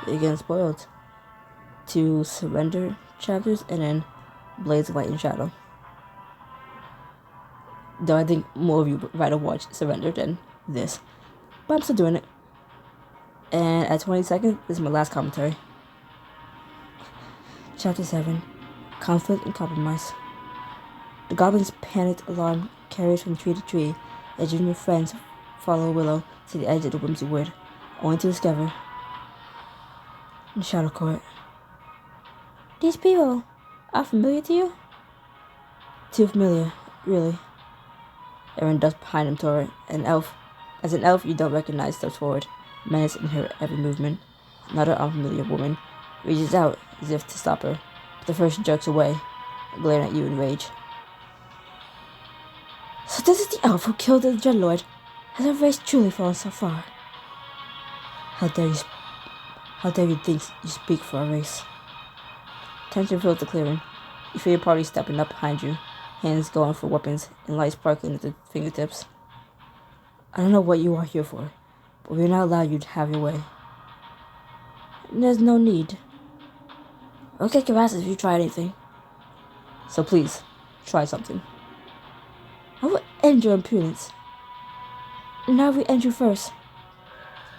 Again spoiled. 2 Surrender chapters, and then Blades of Light and Shadow. Though I think more of you would rather watch Surrender than this. But I'm still doing it. And at 20 seconds, this is my last commentary. Chapter 7. Conflict and Compromise. The goblin's panicked alarm carries from tree to tree as junior friends follow Willow to the edge of the Whimsy Wood, only to discover in Shadow Court. These people are familiar to you? Too familiar, really. Erin ducks behind him toward an elf. As an elf, you don't recognize steps forward, menace in her every movement. Another unfamiliar woman reaches out as if to stop her, but the first jerks away, glaring at you in rage. So this is the elf who killed the Dreadlord. Has our race truly fallen so far? How dare you think you speak for our race? Tension fills the clearing. You feel your party stepping up behind you, hands going for weapons and light sparkling at the fingertips. I don't know what you are here for, but we will not allow you to have your way. There's no need. I'll kick your asses if you try anything. So please, try something. I will end your impudence. Now we end you first.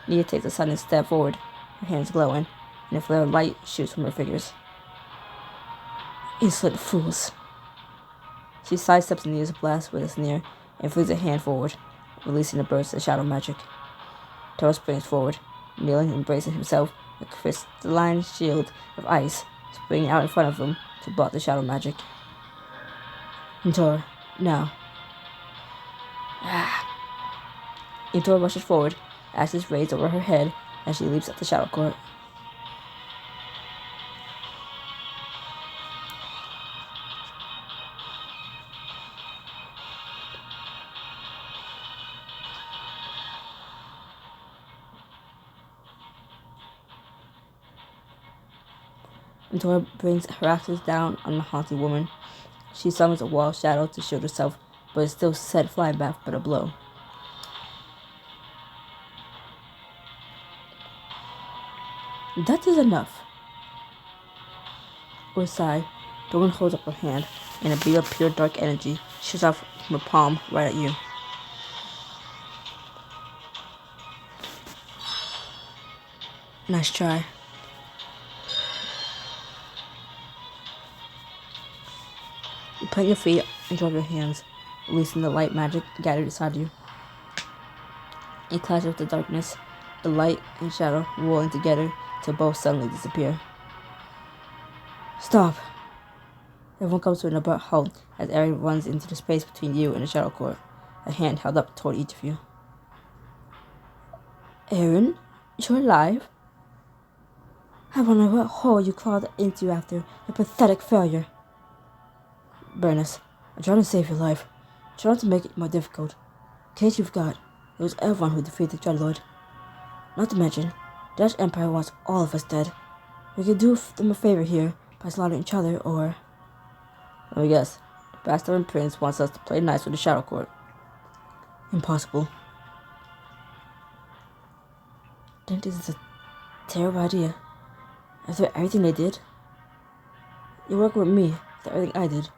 Nia takes a sudden step forward, her hands glowing, and a flare of light shoots from her fingers. Insolent fools. She sidesteps Nia's blast with a sneer and flings a hand forward, releasing a burst of shadow magic. Toro springs forward, kneeling and bracing himself, a crystalline shield of ice springing out in front of him to block the shadow magic. And Toro, now. And Toro rushes forward, ashes raised over her head as she leaps at the Shadow Court. And Tora brings her axes down on the haunted woman. She summons a wall of shadow to shield herself, but is still sent flying back by the blow. That is enough. With a sigh, the woman holds up her hand, and a beam of pure dark energy shoots out from her palm right at you. Nice try. You plant your feet and drop your hands, releasing the light magic gathered inside you. It clashes with the darkness, the light and shadow rolling together till both suddenly disappear. Stop! Everyone comes to an abrupt halt as Erin runs into the space between you and the Shadow Court, a hand held up toward each of you. Erin, you're alive? I wonder what hole you crawled into after your pathetic failure. Bernice, I'm trying to save your life. I'm trying to make it more difficult. In case you forgot, it was everyone who defeated the Dreadlord. Not to mention, the Dutch Empire wants all of us dead. We could do them a favor here by slaughtering each other, or... Let me guess. The Bastard Prince wants us to play nice with the Shadow Court. Impossible. I think this is a terrible idea. After everything they did, you work with me after everything I did.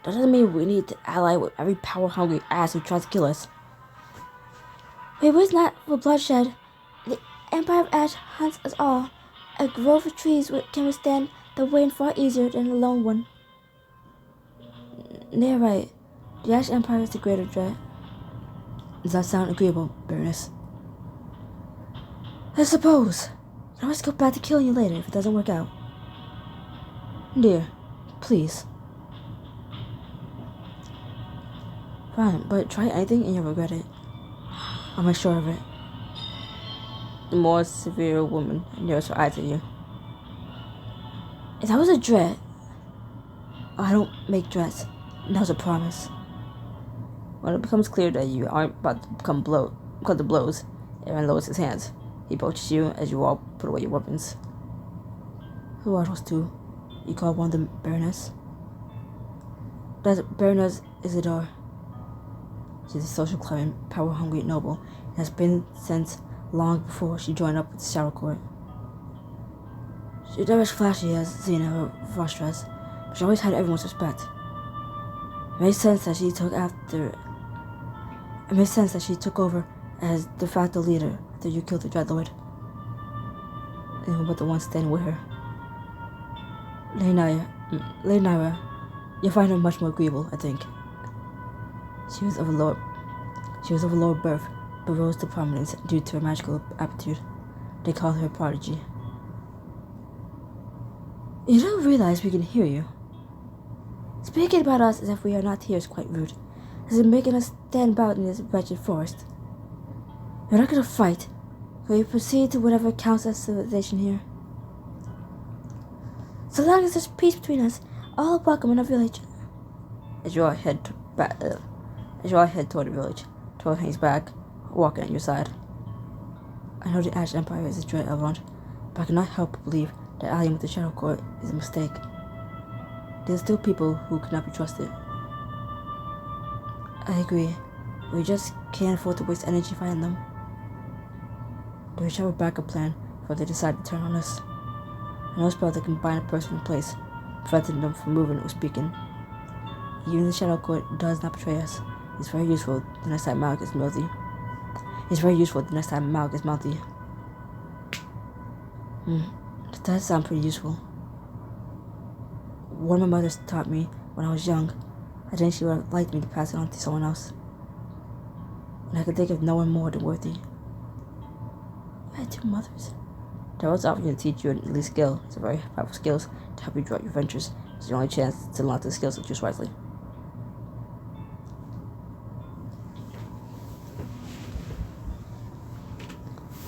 That doesn't mean we need to ally with every power-hungry ass who tries to kill us. We was not for bloodshed. The Empire of Ash hunts us all. A grove of trees can withstand the wind far easier than a lone one. They're right. The Ash Empire is the greater threat. Does that sound agreeable, Bernice? I suppose. I can always go back to killing you later if it doesn't work out. Dear, please. Fine, but try anything and you'll regret it. I'll make sure of it. The more severe woman narrows her eyes at you. If that was a dread, I don't make dreads. And that was a promise. When it becomes clear that you aren't about to come to blows, Aaron lowers his hands. He approaches you as you all put away your weapons. Who are those two? You call one of them Baroness? That's Baroness Isidore. She's a social climbing, power-hungry noble, and has been since long before she joined up with the Shadow Court. She never as flashy as Xena or Vostress, but she always had everyone's respect. It made sense that she took over as de facto leader after you killed the Dreadlord. Even but the one standing with her. Lady Nyra, you'll find her much more agreeable, I think. She was of a lower birth, but rose to prominence due to her magical aptitude. They called her a prodigy. You don't realize we can hear you. Speaking about us as if we are not here is quite rude, as in making us stand about in this wretched forest. You're not gonna fight, so you proceed to whatever counts as civilization here. So long as there's peace between us, all are welcome in our village. As you all head toward the village, Troll hangs back, walking at your side. I know the Ash Empire is a dread Elrond, but I cannot help but believe that allying with the Shadow Court is a mistake. There are still people who cannot be trusted. I agree. We just can't afford to waste energy fighting them. Do we have a backup plan if they decide to turn on us? I know a spell that can bind a person in place, preventing them from moving or speaking. Even if the Shadow Court does not betray us, it's very useful the next time Malik is mouthy. That does sound pretty useful. One of my mothers taught me when I was young. I think she would have liked me to pass it on to someone else. And I could think of no one more than worthy. I had two mothers. They're always offering to teach you an elite skill. It's a very powerful skills to help you throughout your ventures. It's your only chance to learn the skills and choose wisely.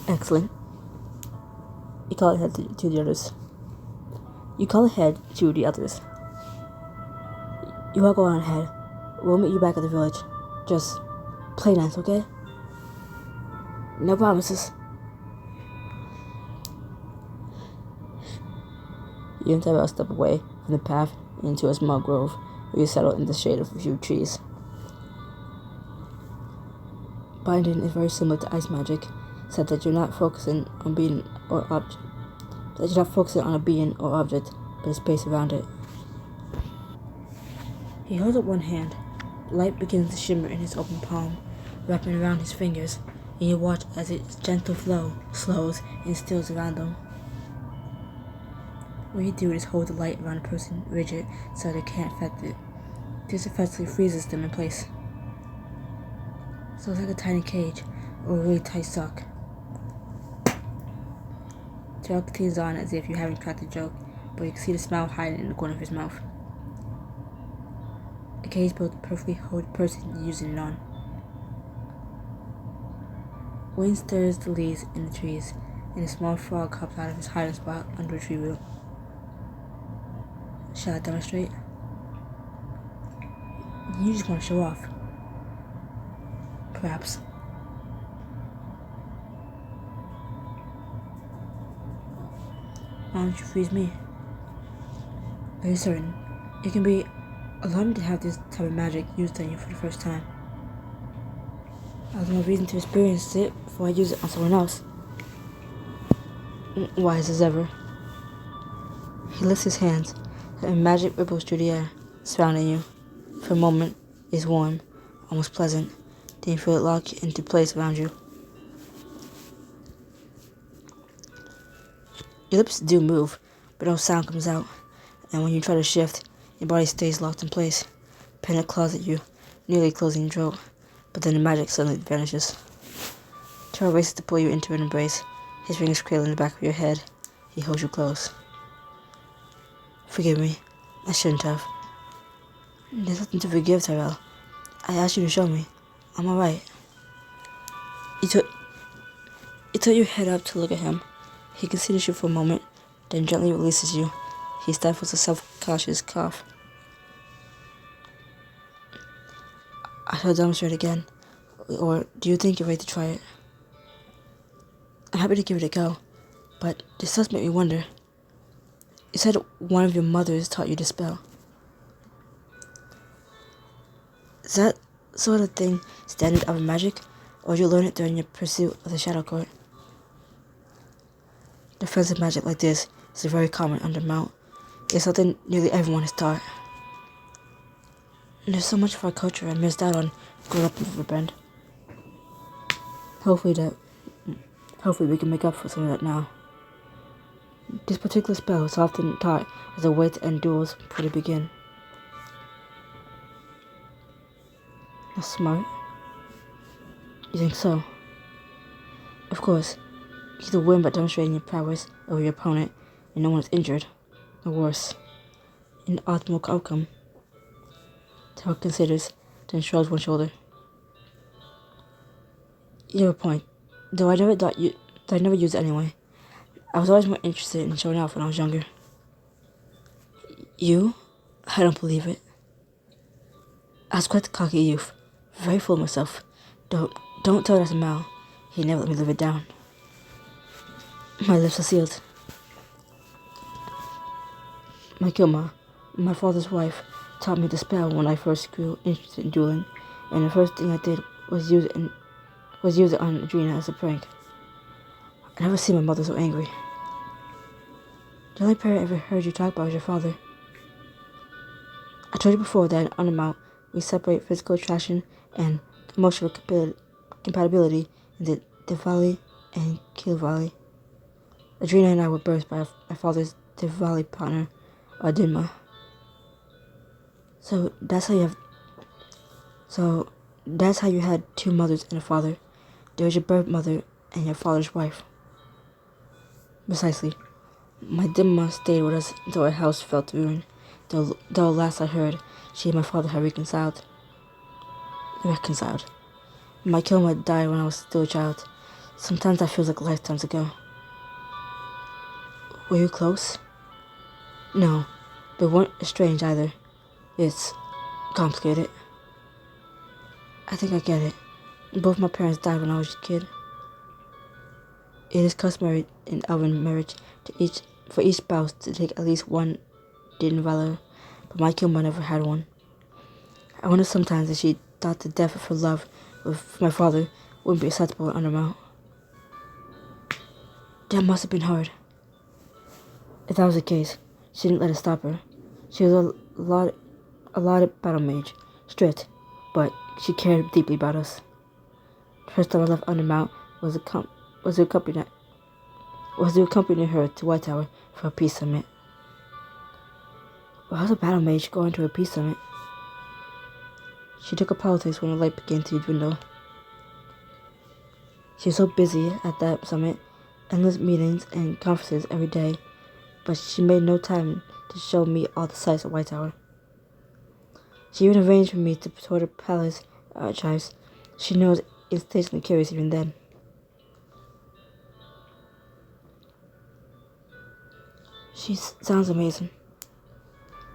Excellent. You call ahead to the others. You all go on ahead. We'll meet you back at the village. Just play nice, okay? No promises. You and Tyrell step away from the path into a small grove where you settle in the shade of a few trees. Binding is very similar to ice magic, except that you're not focusing on a being or object, but the space around it. He holds up one hand. Light begins to shimmer in his open palm, wrapping around his fingers, and you watch as its gentle flow slows and stills around them. What you do is hold the light around a person rigid so they can't affect it. This effectively freezes them in place. So it's like a tiny cage or a really tight sock. Terrell continues on as if you haven't cracked the joke, but you can see the smile hiding in the corner of his mouth. A cage built to perfectly hold the person you're using it on. Wind stirs the leaves in the trees, and a small frog hops out of his hiding spot under a tree root. Shall I demonstrate? You just want to show off. Perhaps. Why don't you freeze me? Are you certain? It can be alarming to have this type of magic used on you for the first time. I have no reason to experience it before I use it on someone else. Wise as ever. He lifts his hands, and magic ripples through the air, surrounding you. For a moment, it's warm, almost pleasant. Then you feel it lock into place around you. Your lips do move, but no sound comes out, and when you try to shift, your body stays locked in place. Panic claws at you, nearly closing your throat, but then the magic suddenly vanishes. Terrell races to pull you into an embrace, his fingers cradling the back of your head. He holds you close. Forgive me, I shouldn't have. There's nothing to forgive, Tyrell. I asked you to show me. I'm alright. You tilt your head up to look at him. He considers you for a moment, then gently releases you. He stifles a self-conscious cough. I shall demonstrate again. Or do you think you're ready to try it? I'm happy to give it a go, but this does make me wonder. You said one of your mothers taught you to spell. Is that sort of thing standard of magic, or did you learn it during your pursuit of the Shadow Court? Defensive magic like this is a very common undermount. It's something nearly everyone is taught. And there's so much of our culture I missed out on growing up in Riverbend. Hopefully we can make up for some of that now. This particular spell is often taught as a way to end duels before they begin. That's smart. You think so? Of course, you either win by demonstrating your prowess over your opponent and no one is injured, or worse, in the optimal outcome. Tower considers, then shrugs one shoulder. You have a point, though I never used it anyway. I was always more interested in showing off when I was younger. You? I don't believe it. I was quite the cocky youth, very full of myself. Don't tell that to Mal. He never let me live it down. My lips are sealed. My Kilma, my father's wife, taught me the spell when I first grew interested in dueling, and the first thing I did was use it on Adrena as a prank. I never seen my mother so angry. The only parent I ever heard you talk about was your father. I told you before that in Undermount, we separate physical attraction and emotional compatibility into Diwali and Kilvali. Adrena and I were birthed by my father's Diwali partner, Adinma. So that's how you had two mothers and a father. There was your birth mother and your father's wife. Precisely. My Dimma stayed with us until our house fell to ruin. Though last I heard, she and my father had reconciled. My Kilma died when I was still a child. Sometimes that feels like lifetimes ago. Were you close? No, but weren't estranged either. It's complicated. I think I get it. Both my parents died when I was a kid. It is customary in Elven marriage for each spouse to take at least one Din Valor, but my Kilma never had one. I wonder sometimes if she thought the death of her love with my father wouldn't be acceptable in Undermount. That must have been hard. If that was the case, she didn't let it stop her. She was a lauded battle mage, strict, but she cared deeply about us. The first time I left Undermount was to accompany her to White Tower for a peace summit. Well, how's a battle mage going to a peace summit? She took up politics when her light began to dwindle. She was so busy at that summit, endless meetings and conferences every day, but she made no time to show me all the sights of White Tower. She even arranged for me to tour the palace archives. She knew I was instantly curious even then. She sounds amazing.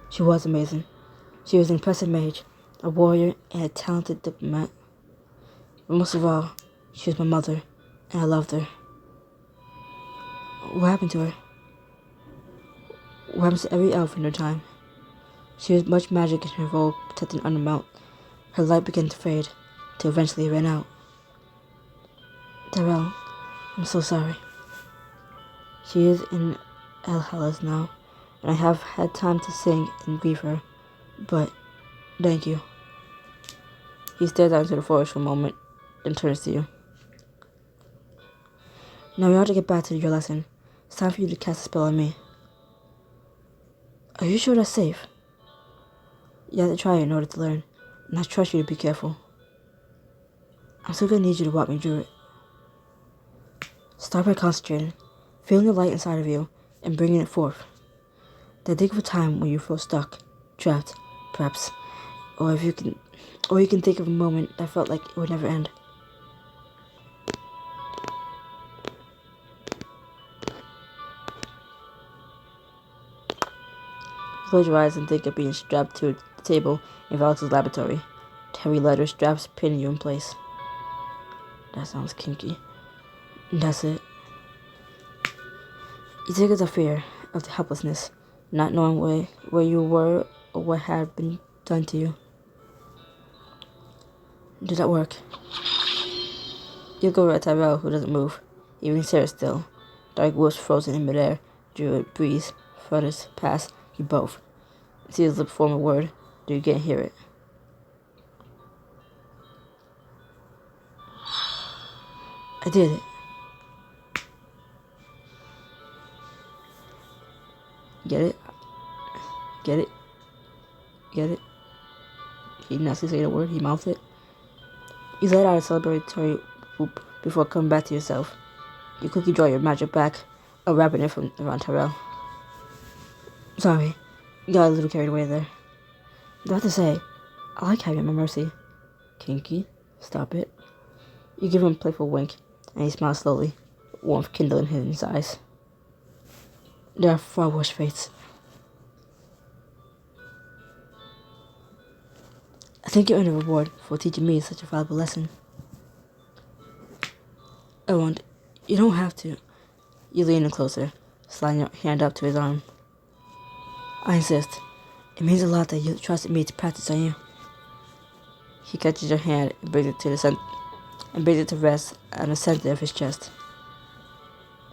She was amazing. She was an impressive mage, a warrior, and a talented diplomat. But most of all, she was my mother, and I loved her. What happened to her? What happens to every elf in her time? She used much magic in her role protecting Undermount. Her light began to fade, till eventually it ran out. Darrell, I'm so sorry. She is in El Halas now, and I have had time to sing and grieve her, but thank you. He stares out into the forest for a moment, then turns to you. Now we ought to get back to your lesson. It's time for you to cast a spell on me. Are you sure that's safe? You have to try it in order to learn, and I trust you to be careful. I'm still gonna need you to walk me through it. Start by concentrating, feeling the light inside of you, and bringing it forth. Then think of a time when you feel stuck, trapped, perhaps, or you can think of a moment that felt like it would never end. Close your eyes and think of being strapped to the table in Valix's laboratory. Heavy leather straps pinning you in place. That sounds kinky. And that's it. You think of the fear, of the helplessness, not knowing where you were or what had been done to you. Did that work? You go at Tyrell, who doesn't move, even stares still. Dark wolves frozen in midair, Drew breathes, flutters past you both. See his lip form a word, though you can't hear it. I did it. Get it? Get it? Get it? He did not say the word, he mouthed it. You let out a celebratory whoop before coming back to yourself. You quickly draw your magic back, wrapping it from around Tyrell. Sorry, you got a little carried away there. I have to say, I like having my mercy. Kinky, stop it. You give him a playful wink, and he smiles slowly, warmth kindling in his eyes. There are far worse fates. I think you earned a reward for teaching me such a valuable lesson. I won't. You don't have to. You lean in closer, sliding your hand up to his arm. I insist. It means a lot that you trusted me to practice on you. He catches your hand and brings it to rest on the center of his chest.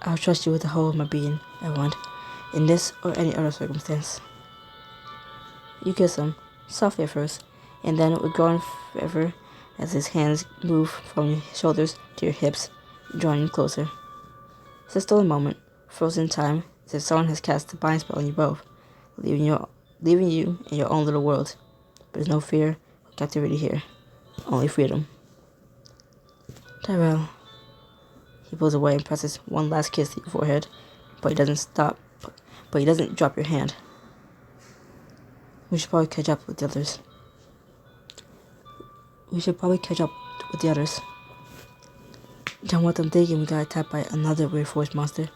I'll trust you with the whole of my being, I want, in this or any other circumstance. You kiss him, softly at first, and then with growing fervor as his hands move from your shoulders to your hips, drawing you closer. It's a stolen moment, frozen in time, as if someone has cast a bind spell on you both, leaving you in your own little world. There's no fear or captivity here, only freedom. Tyrell. He pulls away and presses one last kiss to your forehead, but he doesn't drop your hand. We should probably catch up with the others. Don't want them thinking we got attacked by another weird forest monster.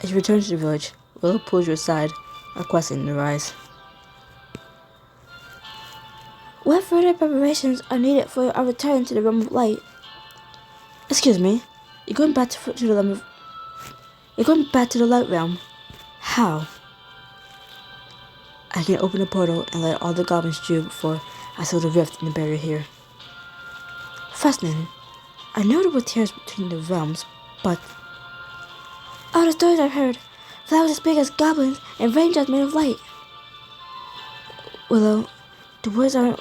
As you return to the village, Willow pulls you aside, a question in her eyes. What further preparations are needed for our return to the realm of light? Excuse me, you're going back to the light realm. How? I can open a portal and let all the goblins through before I seal the rift in the barrier here. Fascinating. I know there were tears between the realms, but all the stories I've heard, flowers as big as goblins and raindrops made of light. Willow, the woods aren't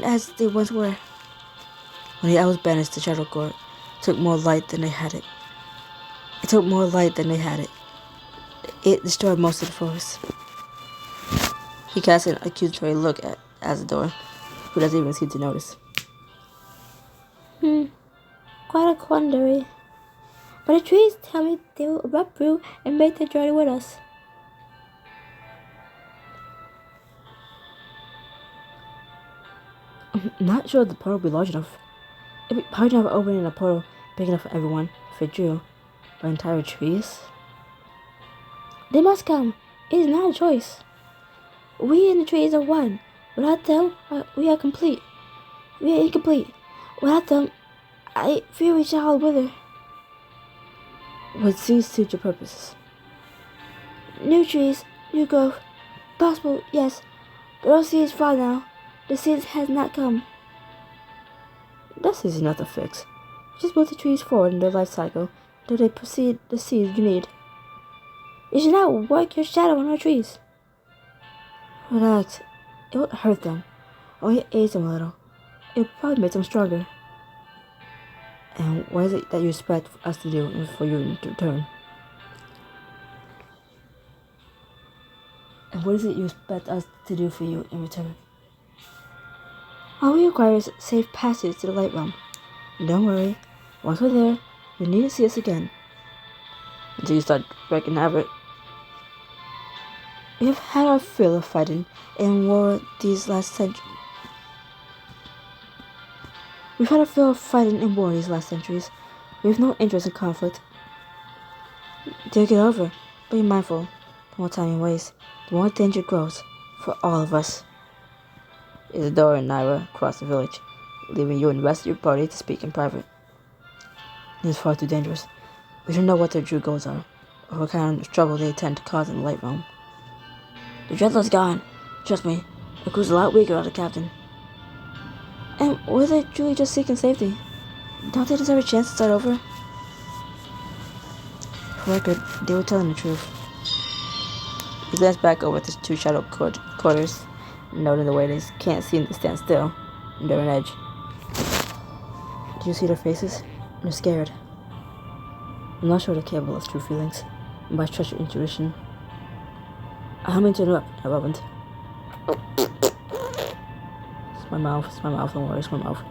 as they once were. When the owls banished the Shadow Court, it took more light than they had it. It destroyed most of the forest. He casts an accusatory look at Azador, who doesn't even seem to notice. Quite a quandary. But the trees tell me they will erupt through and make their journey with us. I'm not sure the portal will be large enough. It'd be hard enough opening a portal big enough for everyone if it drew by entire trees. They must come. It is not a choice. We and the trees are one. Without them, we are complete. We are incomplete. Without them, I fear we shall all wither. What suit your purposes? New trees, new growth. Possible, yes. But those seeds far now. The seeds has not come. That's easy enough to fix. Just move the trees forward in their life cycle until they proceed the seeds you need. You should not work your shadow on our trees. Relax. It won't hurt them. Only aids them a little. It will probably make them stronger. And what is it that you expect us to do for you to return? All we require is safe passage to the light realm. And don't worry, once we're there, you'll need to see us again. Until you start wreaking havoc. We have had our fill of fighting in war these last centuries. We have no interest in conflict. Take it over, but be mindful. The more time you waste, the more danger grows for all of us. Isadora and Naira cross the village, leaving you and the rest of your party to speak in private. It is far too dangerous. We don't know what their true goals are, or what kind of trouble they intend to cause in the light realm. The Dreadlock's gone. Trust me, the crew's a lot weaker without a captain. And were they truly just seeking safety? Don't they deserve a chance to start over? For record, they were telling the truth. He glanced back over at the two shadow quarters, noting the way they can't seem to stand still. They're on edge. Do you see their faces? They're scared. I'm not sure they're capable of true feelings, but I trust your intuition. I don't mean to interrupt, I opened. It's my mouth, don't worry, it's my mouth.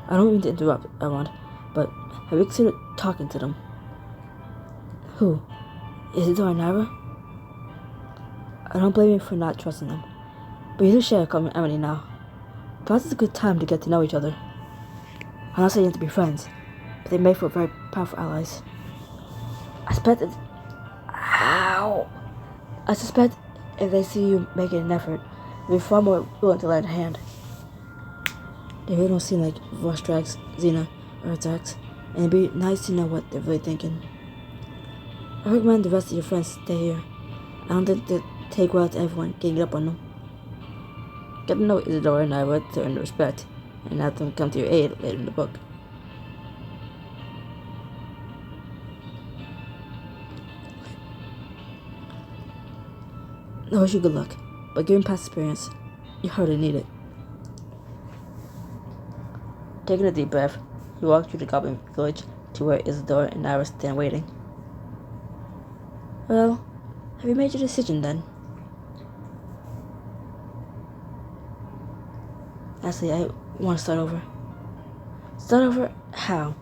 I don't mean to interrupt, Elrond, but have you considered talking to them? Who? Is it Naira? I don't blame you for not trusting them, but you do share a common enemy now. Perhaps it's a good time to get to know each other. I'm not saying you have to be friends, but they make for very powerful allies. I suspect if they see you making an effort, they'll be far more willing to lend a hand. They really don't seem like Vostrax, Xena, or attacks, and it'd be nice to know what they're really thinking. I recommend the rest of your friends stay here. I don't think they take well to everyone getting up on them. Get to know Isidore and Naira to earn respect, and have them come to your aid later in the book. I wish you good luck, but given past experience, you hardly need it. Taking a deep breath, he walked through the Goblin village to where Isidore and Naira stand waiting. Well, have you made your decision then? Actually, I want to start over. Start over? How?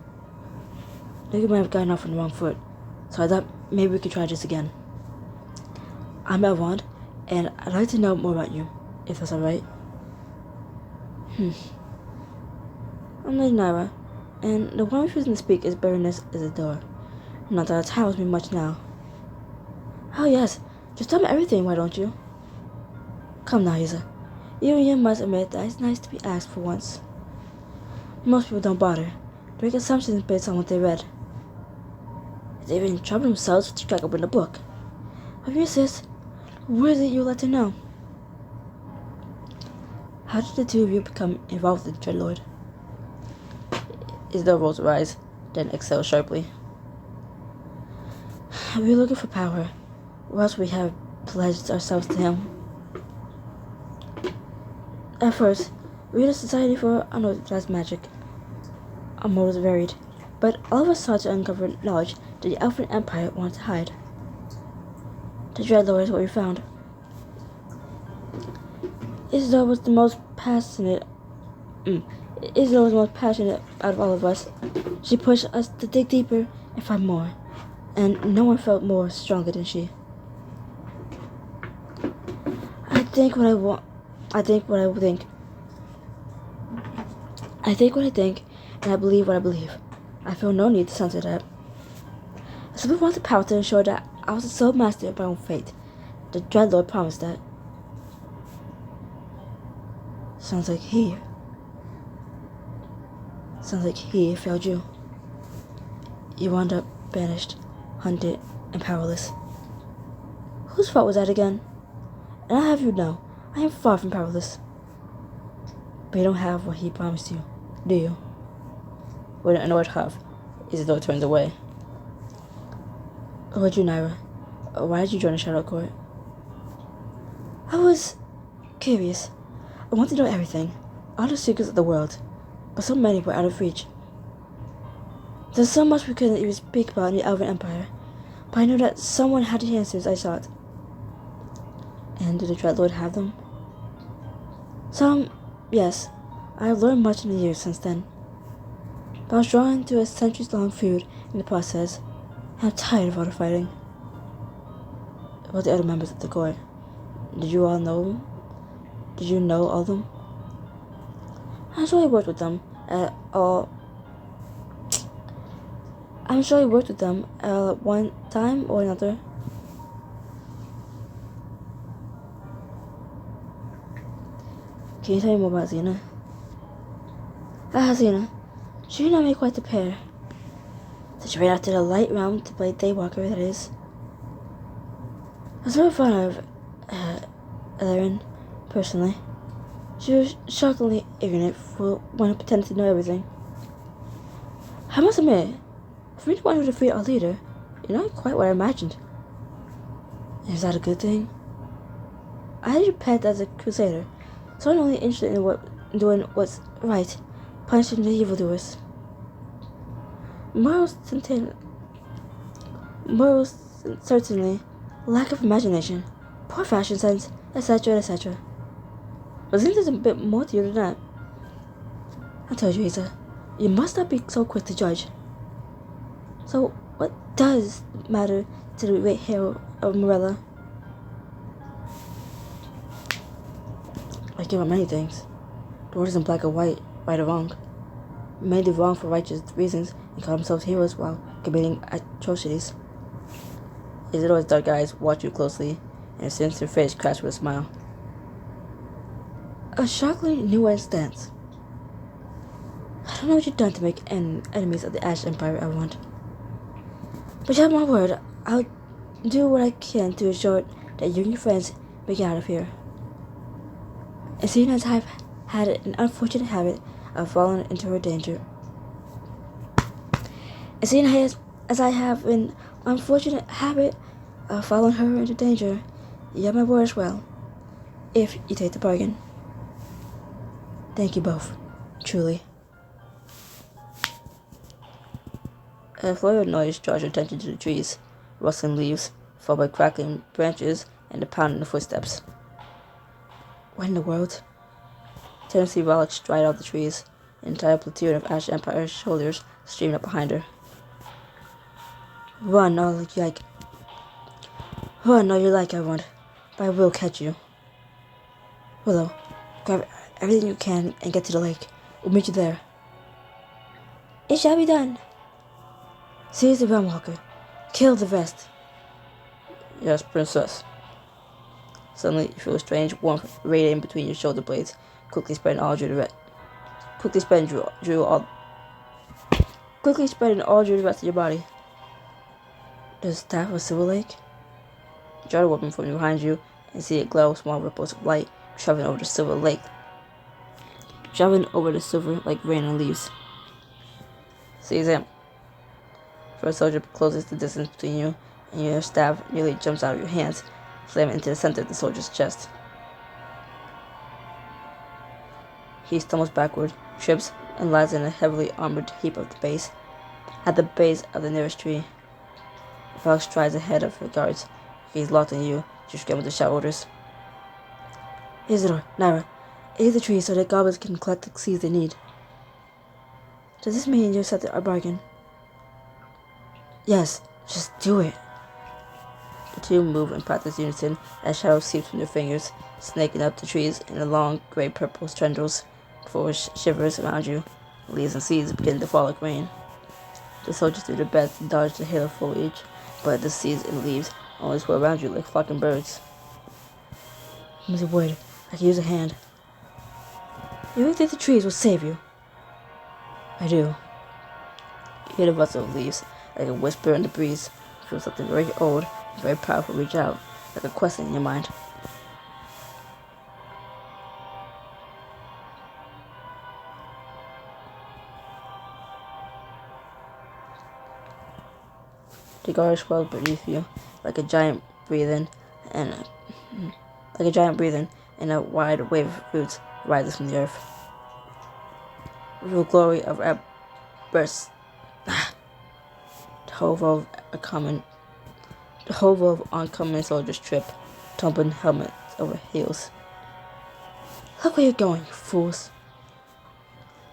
Maybe you might have gotten off on the wrong foot, so I thought maybe we could try this again. I'm Elrond, and I'd like to know more about you, if that's alright. I'm Lady Naira, and the one refusing to speak is Baroness Isidore. Not that it tells me much now. Oh yes, just tell me everything, why don't you? Come now, Isa. You must admit that it's nice to be asked for once. Most people don't bother. They make assumptions based on what they read. They even trouble themselves to crack open the book. If you insist, what is it you'd like to know? How did the two of you become involved with the Dreadlord? Isidore rolls her eyes, then exhales sharply. We're looking for power, or else we have pledged ourselves to him. At first, we were a society for unorganized magic. Our motives varied, but all of us sought to uncover knowledge that the Elfin Empire wanted to hide. The Dreadlord is what we found. Isidore was the most passionate out of all of us. She pushed us to dig deeper and find more, and no one felt more stronger than she. I think what I think, and I believe what I believe. I feel no need to censor that. I simply want the power to ensure that I was the sole master of my own fate. The Dreadlord promised that. Sounds like he failed you. You wound up banished, hunted, and powerless. Whose fault was that again? And I'll have you know, I am far from powerless. But you don't have what he promised you, do you? With an annoyed huff, Isidore turns away. Who are you, Naira? Why did you join the Shadow Court? I was curious. I wanted to know everything, all the secrets of the world, but so many were out of reach. There's so much we couldn't even speak about in the Elven Empire, but I knew that someone had the answers I sought. And did the Dreadlord have them? Some, yes. I have learned much in the years since then. But I was drawn to a centuries-long feud in the process, and I'm tired of all the fighting. About the other members of the court, did you all know them? Did you know all of them? I'm sure I worked with them at one time or another. Can you tell me more about Xena? Xena. She and I made quite the pair. Did she ran after the light realm to play Daywalker, that is. I was very fond of Elarin, Personally, she was shockingly ignorant for one who pretended to know everything. I must admit, for me to want to defeat our leader, you're not quite what I imagined. Is that a good thing? I had you pegged as a crusader, so I'm only interested in doing what's right, punishing the evildoers. Morals certainly, lack of imagination, poor fashion sense, etc., etc. But seems there's a bit more to you than that. I told you, Isa, you must not be so quick to judge. So, what does matter to the great hero of Morella? I give up many things. The world isn't black or white, right or wrong. Many do wrong for righteous reasons and call themselves heroes while committing atrocities. Isidore's dark eyes watch you closely, and her sinister face cracks with a smile. A shockingly nuanced stance. I don't know what you've done to make enemies of the Ash Empire, I want. But you have my word, I'll do what I can to ensure that you and your friends make it out of here. And seeing as I've had an unfortunate habit of falling into her danger. And seeing as I have an unfortunate habit of following her into danger, you have my word as well, if you take the bargain. Thank you both, truly. A flurry of noise draws your attention to the trees, rustling leaves, followed by crackling branches and the pounding of footsteps. What in the world? Tennessee relics stride out the trees, an entire platoon of Ash Empire soldiers streaming up behind her. Run all you like, everyone, but I will catch you. Willow, grab everything you can and get to the lake. We'll meet you there. It shall be done. Seize the Realm Walker. Kill the rest. Yes, Princess. Suddenly, you feel a strange warmth radiating between your shoulder blades, quickly spreading all through the rest of your body. The staff of Silver Lake? You draw the weapon from behind you and see it glow small ripples of light traveling over the silver like rain on leaves. Seize him. First soldier closes the distance between you, and your staff nearly jumps out of your hands, slamming into the center of the soldier's chest. He stumbles backward, trips, and lies in a heavily armored heap at the base of the nearest tree. Valk strides ahead of her guards. He's locked on you, she scrambles to shout orders. Isidore, Naira, aid the trees so that goblins can collect the seeds they need. Does this mean you accepted our bargain? Yes, just do it. The two move in practice unison as shadow seeps from their fingers, snaking up the trees in the long, gray-purple tendrils before shivers around you. Leaves and seeds begin to fall like rain. The soldiers do their best to dodge the hail of foliage, but the seeds and leaves only swirl around you like flocking birds. Mr. Wood, I can use a hand. You really think the trees will save you? I do. You hear the rustle of leaves, like a whisper in the breeze. You feel something very old and very powerful reach out, like a question in your mind. The guard swells beneath you, like a giant breathing, and a wide wave of roots rises from the earth. The glory of bursts. The whole row of oncoming soldiers trip, tumbling helmets over heels. Look where you're going, you fools.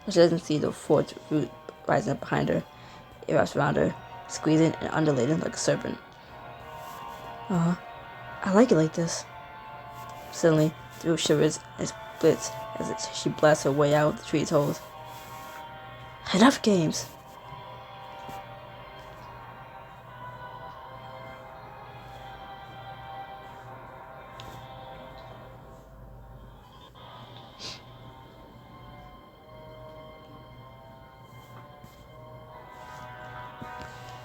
She doesn't see the fourth root rising up behind her. It wraps around her, squeezing and undulating like a serpent. I like it like this. Suddenly, the root shivers and splits as she blasts her way out of the tree's hold. Enough games!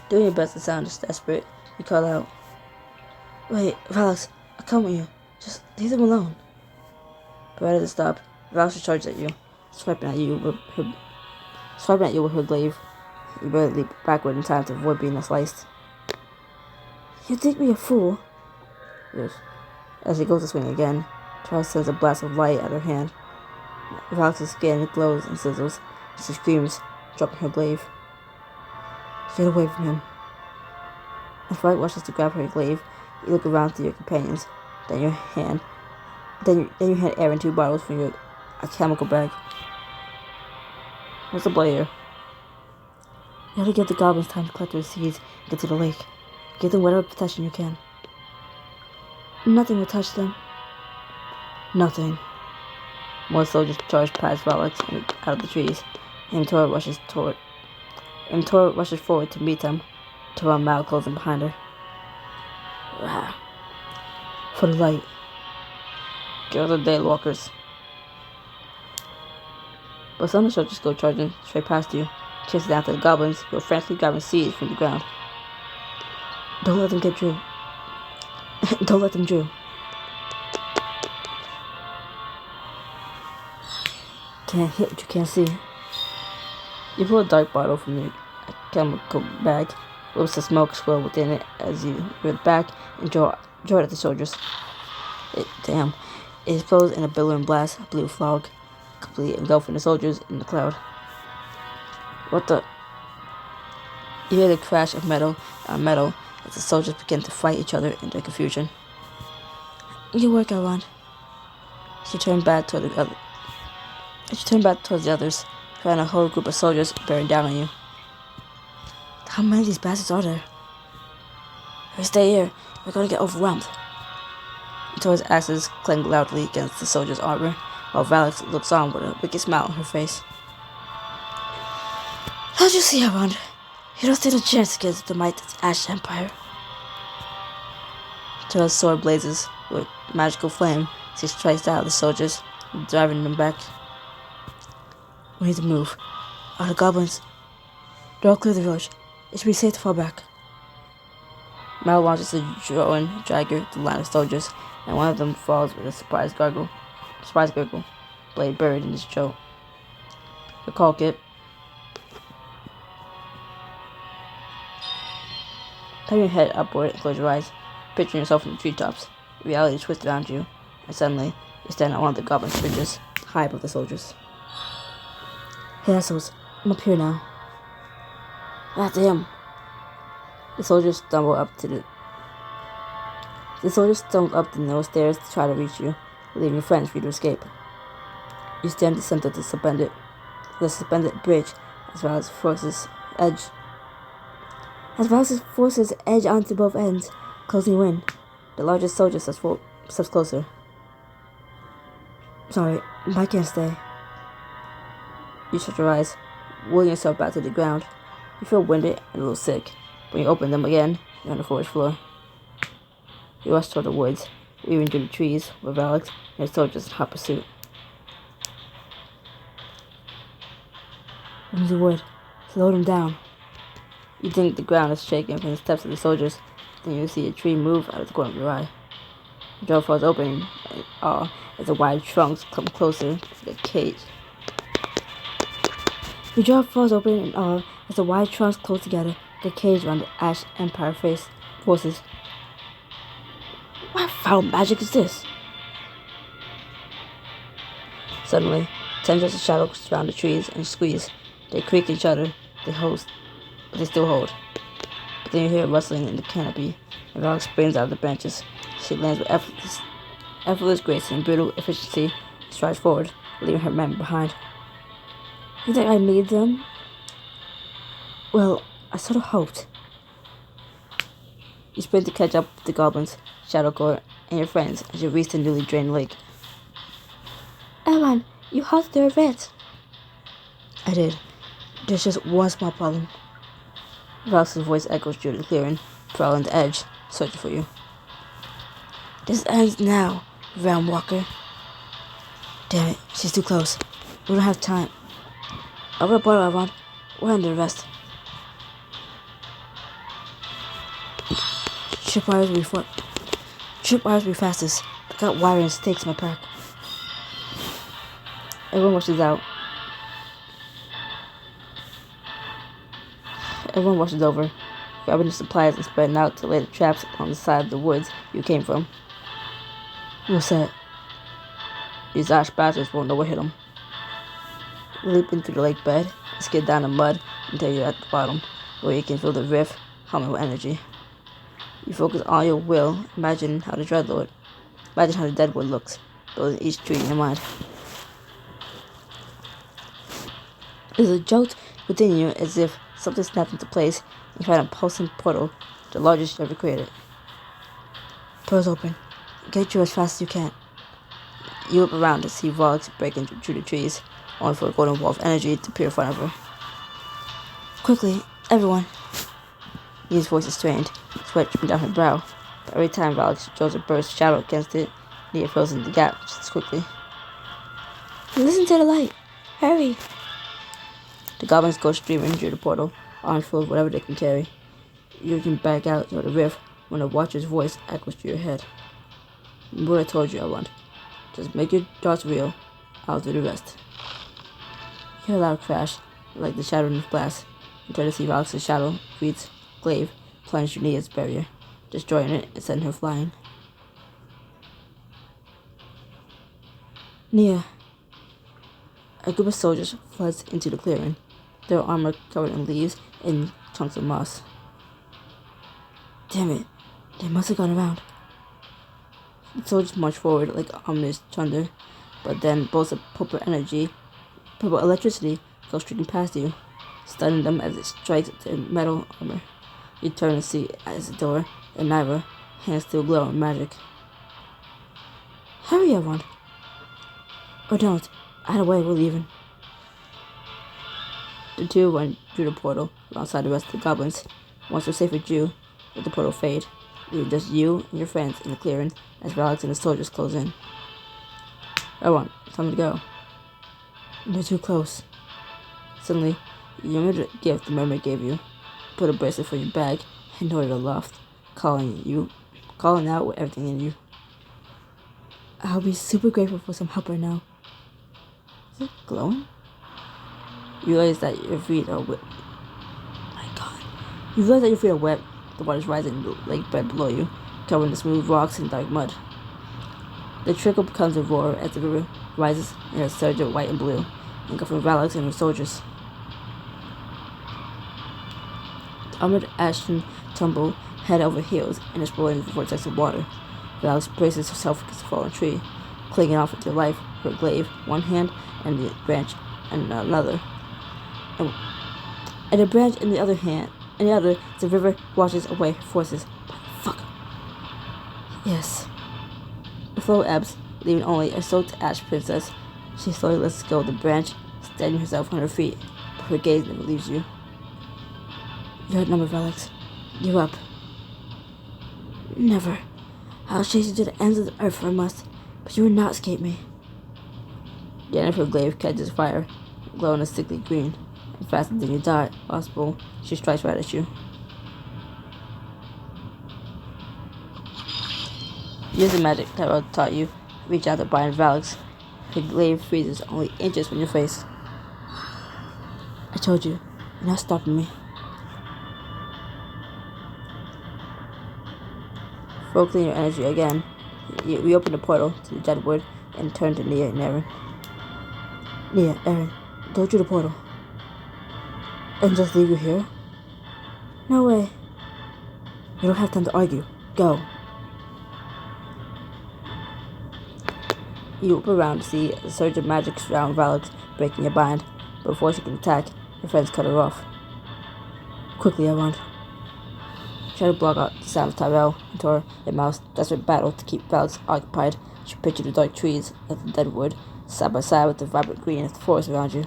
Doing your best to sound desperate, you call out, "Wait, Valix, I'll come with you. Just leave them alone." but ready to stop. Alex charges at you, swiping at you with her glaive. You barely leap backward in time to avoid being sliced. You think me a fool? Yes. As she goes to swing again, Charles sends a blast of light at her hand. Alex's skin glows and sizzles. She screams, dropping her glaive. Get away from him. As Violet rushes to grab her glaive, you look around to your companions. Then you hand Aaron 2 bottles from a chemical bag. What's the blade? You have to give the goblins time to collect their seeds and get to the lake. Give them whatever protection you can. Nothing will touch them. Nothing. More soldiers charge past Violet and out of the trees. Tora rushes forward to meet them. Tora mouth closing behind her. For the light. Get the daywalkers. But some of the soldiers go charging straight past you, chasing after the goblins who are frantically grabbing seeds from the ground. Don't let them get Drew. Don't let them Drew. Can't hit what you can't see. You pull a dark bottle from your chemical bag, whips a smoke swirl within it as you rear back and draw it at the soldiers. It explodes in a billowing blast of blue fog, completely engulfing the soldiers in the cloud. What the? You hear the crash of metal on metal as the soldiers begin to fight each other in their confusion. Good work, Aaron. She turned back towards the others, found a whole group of soldiers bearing down on you. How many of these bastards are there? If we stay here, we're going to get overwhelmed. Tora's axes clang loudly against the soldiers' armor, while Valix looks on with a wicked smile on her face. How'd you see, Aaron? You don't stand a chance against the might of the Ash Empire. Tora's sword blazes with magical flame as he strikes out the soldiers, driving them back. We need to move. Are the goblins? They're all clear the village. It should be safe to fall back. Mal launches a drone dragger to the line of soldiers, and one of them falls with a surprise gurgle, blade buried in his throat. The call, Kit. Turn your head upward and close your eyes, picturing yourself in the treetops. Reality twists around you, and suddenly you stand on one of the goblins' bridges, high above the soldiers. Hey assholes, I'm up here now. After him. The soldiers stumble up the narrow stairs to try to reach you, leaving your friends for you to escape. You stand at the center of the suspended bridge as Val's forces edge onto both ends, closing you in. The largest soldier steps closer. Sorry, I can't stay. You shut your eyes, wheeling yourself back to the ground. You feel winded and a little sick. When you open them again, you're on the forest floor. You rush toward the woods, weaving through the trees with Alex and his soldiers in hot pursuit. Into the wood. Slow them down. You think the ground is shaking from the steps of the soldiers. Then you see a tree move out of the corner of your eye. The door falls open as the wide trunks come closer to the cage. The jaw falls open in awe as the wide trunks close together, the cage around the Ash Empire forces. What foul magic is this? Suddenly, tendrils of shadows surround the trees and squeeze. They creak each other, but they still hold. But then you hear a rustling in the canopy, and Alex springs out of the branches. She lands with effortless grace and brutal efficiency, strides forward, leaving her men behind. You think I need them? Well, I sort of hoped. You sprint to catch up with the goblins, Shadowcore, and your friends as you reach the newly drained lake. Aaron, you halted their advance. I did. There's just one small problem. Valx's voice echoes through the clearing, prowling the edge, searching for you. This ends now, Realm Walker. Damn it, she's too close. We don't have time. I'll get a bottle, Aaron. We're under arrest. Tripwires be fastest. I got wire and stakes in my pack. Everyone rushes out. Everyone rushes over, grabbing the supplies and spreading out to lay the traps on the side of the woods you came from. What's that? These ash bastards won't know what hit them. Leap into the lake bed and skid down the mud until you're at the bottom, where you can feel the rift humming with energy. You focus all your will, imagine how the deadwood looks, building each tree in your mind. There's a jolt within you as if something snapped into place and you find a pulsing portal, the largest you ever created. Portal's open. Get through as fast as you can. You look around to see Vox breaking through the trees, only for a golden wall of energy to appear in front of her. Quickly, everyone. Nia's voice is strained, sweat dripping down her brow, but every time Vox draws a burst of shadow against it, Nia fills in the gap just as quickly. Listen to the light. Hurry. The goblins go streaming through the portal, armed full of whatever they can carry. You can back out toward the rift when a watcher's voice echoes through your head. Remember what I told you I want. Just make your thoughts real. I'll do the rest. You hear a loud crash, like the shattering of glass, and turn to see Vox's shadow, Reed's glaive, plunge through Nia's barrier, destroying it and sending her flying. Nia. A group of soldiers floods into the clearing, their armor covered in leaves and chunks of moss. Damn it, they must have gone around. The soldiers march forward like ominous thunder, but then bolts of purple electricity go streaking past you, stunning them as it strikes their metal armor. You turn and see Isidore and Naira, hands still glow in magic. Hurry, everyone! Or don't. Either way, we're leaving. The two run through the portal alongside the rest of the goblins. Once they're safe with you, let the portal fade, leaving just you and your friends in the clearing as Alex and the soldiers close in. Everyone, it's time to go. They're too close. Suddenly, you remember the gift the mermaid gave you. Put a bracelet for your bag and noted aloft, calling out with everything in you. I'll be super grateful for some help right now. Is it glowing? You realize that your feet are wet. My God. You realize that your feet are wet. The water's rising in the lake bed below you, covering the smooth rocks and dark mud. The trickle becomes a roar as the river rises in a surge of white and blue, engulfing Valak and her soldiers. The armored Ashton tumble head over heels and explode into the vortex of water. Valak braces herself against a fallen tree, clinging off with her life, her glaive, one hand, and the branch in another. And the branch in the other hand, and the other, the river washes away her forces. Fuck. Yes. The flow ebbs, leaving only a soaked ash princess. She slowly lets go of the branch, steadying herself on her feet, but her gaze never leaves you. You're outnumbered, Alex. You're up. Never. I'll chase you to the ends of the earth if I must, but you will not escape me. The end of her glaive catches fire, glowing a sickly green, and faster than you thought possible, she strikes right at you. Use the magic Tyrell taught you. Reach out to bind Valak's. Her glaive freezes only inches from your face. I told you, you're not stopping me. Focusing your energy again, you reopen the portal to the deadwood and turn to Nia and Aaron. Nia, Aaron, go through the portal. And just leave you here? No way. We don't have time to argue. Go. You look around to see a surge of magic surround Valak, breaking your bind, but before she can attack, her friends cut her off. Quickly, everyone. Try to block out the sound of Tyrell and Tor and Mouse desperate battle to keep Valak occupied. She picture the dark trees of the deadwood, side by side with the vibrant green of the forest around you.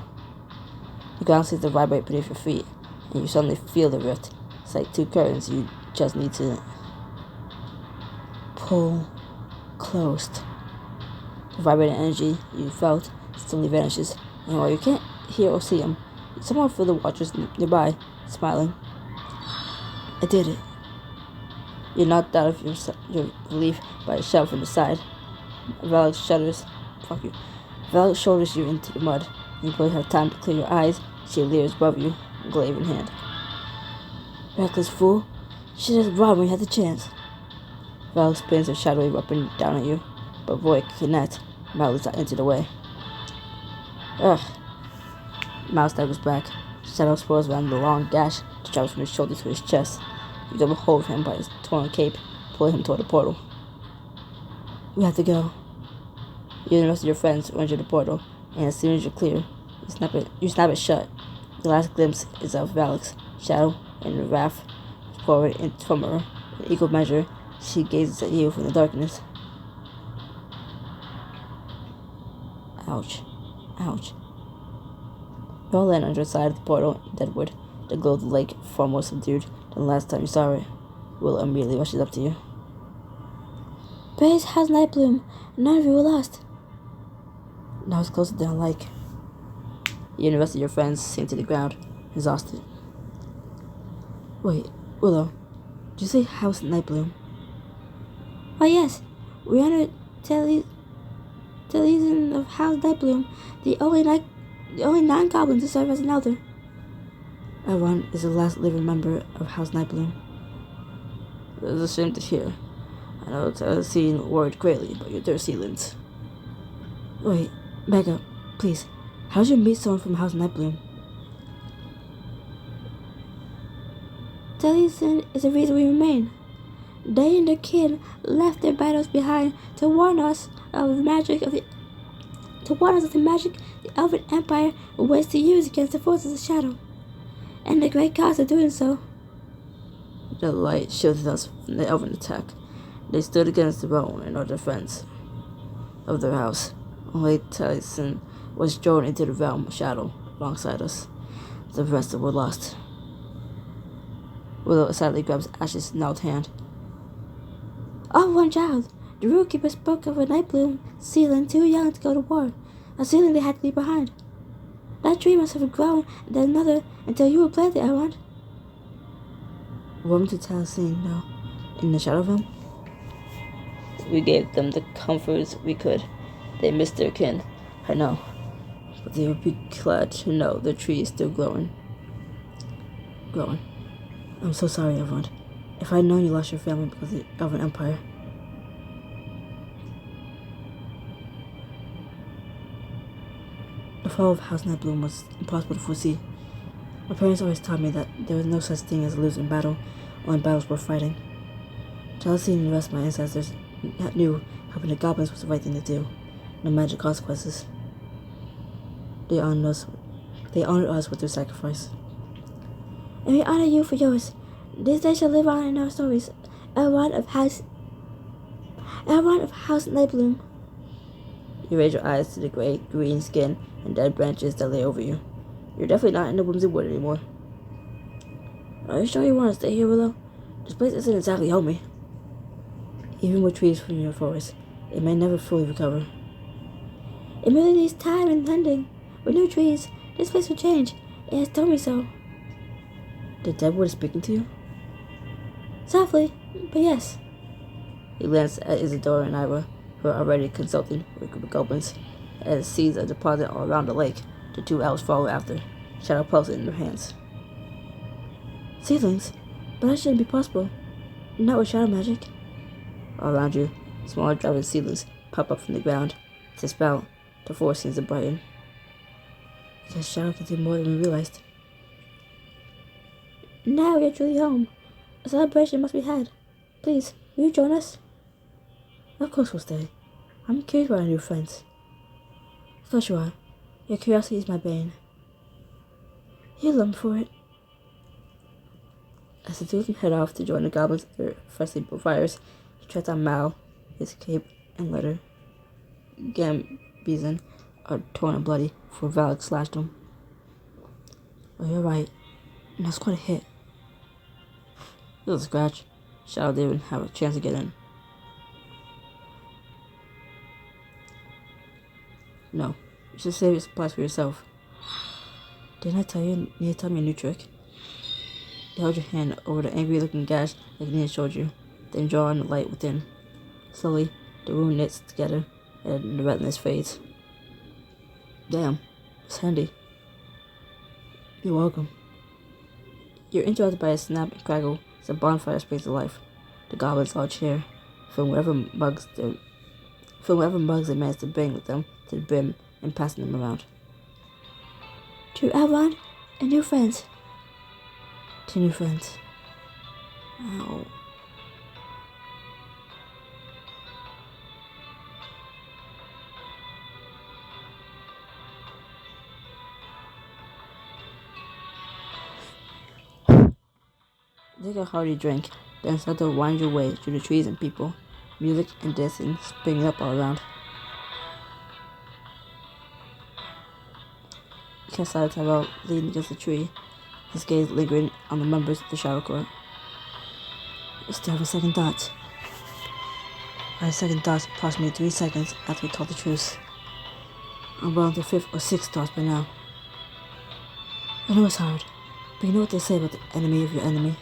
The ground seems to vibrate beneath your feet, and you suddenly feel the rift. It's like two curtains you just need to pull closed. The vibrating energy you felt suddenly vanishes, and while you can't hear or see them, you somehow feel the watchers nearby, smiling. I did it. You're knocked out of your relief by a shove from the side. Valak shudders. Fuck you. Val shoulders you into the mud, and you barely have time to clear your eyes. She leers above you, glaive in hand. Reckless fool. You should have run when you had the chance. Val spins her shadowy weapon down at you, but Roy cannot. Mal not into the way. Ugh. Mal staggers back. Shadow swirls around the long gash that travels from his shoulder to his chest. You grab a hold of him by his torn cape, pulling him toward the portal. We have to go. You and the rest of your friends enter the portal, and as soon as you're clear, you snap it shut. The last glimpse is of Valak's shadow and the wrath forward from her. In equal measure, she gazes at you from the darkness. Ouch. Ouch. You all land on your side of the portal in Deadwood, the glow of the lake far more subdued than the last time you saw it. Willow immediately rushes up to you. Base has night bloom. None of you were lost. Now it's closer than I like. You and the rest of your friends sink to the ground, exhausted. Wait, Willow, did you say House Night Bloom? Oh yes, we honored Taliesin of House Night Bloom, the only non-goblin to serve as an elder. Everyone is the last living member of House Night Bloom. It is a shame to hear. I know Taliesin worried greatly about your Dursealans. Wait, back up, please. How did you meet someone from House Night Bloom? Taliesin is the reason we remain. They and their kin left their battles behind to warn us of the magic the Elven Empire waits to use against the forces of shadow, and the great cost of doing so. The light shielded us from the Elven attack. They stood against the realm and our defense of their house. Only Taliesin was drawn into the realm of shadow alongside us. The rest were lost. Willow sadly grabs Ash's gnarled hand. Oh, one child. The Rootkeeper spoke of a night bloom ceiling too young to go to war, a ceiling they had to leave behind. That tree must have grown and then another until you were planted, I want. What to Taliesin now? In the shadow realm? We gave them the comforts we could. They missed their kin, I know. But they would be glad to know the tree is still growing. I'm so sorry, everyone. If I'd known you lost your family because of the Elven Empire. The fall of House Night Bloom was impossible to foresee. My parents always taught me that there was no such thing as a losing battle, only battles worth fighting. Jealousy and the rest of my ancestors knew helping the goblins was the right thing to do, no matter the consequences. They honored us with their sacrifice. And we honor you for yours. This day shall live on in our stories. Everyone of House Night Bloom. You raise your eyes to the green skin and dead branches that lay over you. You're definitely not in the Whimsy Wood anymore. Are you sure you want to stay here, Willow? This place isn't exactly homey. Even with trees from your forest, it may never fully recover. It merely needs time and tending. With new trees, this place will change. It has told me so. The Deadwood is speaking to you? Softly, but yes. He glanced at Isadora and Ira, who are already consulting with a group of goblins. As sees a deposit all around the lake, the two elves follow after, shadow pulsing in their hands. Seedlings? But that shouldn't be possible. Not with shadow magic. All around you, smaller driving seedlings pop up from the ground. To spout, the forest seems to brighten. I guess shadow can do more than we realized. Now we are truly home. A celebration must be had. Please, will you join us? Of course we'll stay. I'm curious about our new friends. Of course you are. Your curiosity is my bane. You'll learn for it. As the two of them head off to join the goblins at their freshly built fires, he treads on Mal, his cape and letter. Gambizon are torn and bloody, for Valak slashed them. Oh, you're right. And that's quite a hit. It was a scratch. Shadow didn't even have a chance to get in. No, you should save your supplies for yourself. Didn't I tell you need to tell me a new trick? You held your hand over the angry-looking gash like Nina showed you, then draw on the light within. Slowly, the wound knits together, and the redness fades. Damn, it's handy. You're welcome. You're interrupted by a snap and crackle as a bonfire springs to life. The goblins all cheer, filling whatever mugs they manage to bring with them to the brim and passing them around. To everyone and new friends. To new friends. Ow. Take a hearty drink, then start to wind your way through the trees and people, music and dancing springing up all around. You catch sight of Tyrell leaning against a tree, his gaze lingering on the members of the Shadow Court. You still have a second thought. I had second thoughts approximately 3 seconds after we called the truce. I'm well into 5th or 6th thoughts by now. I know it's hard, but you know what they say about the enemy of your enemy.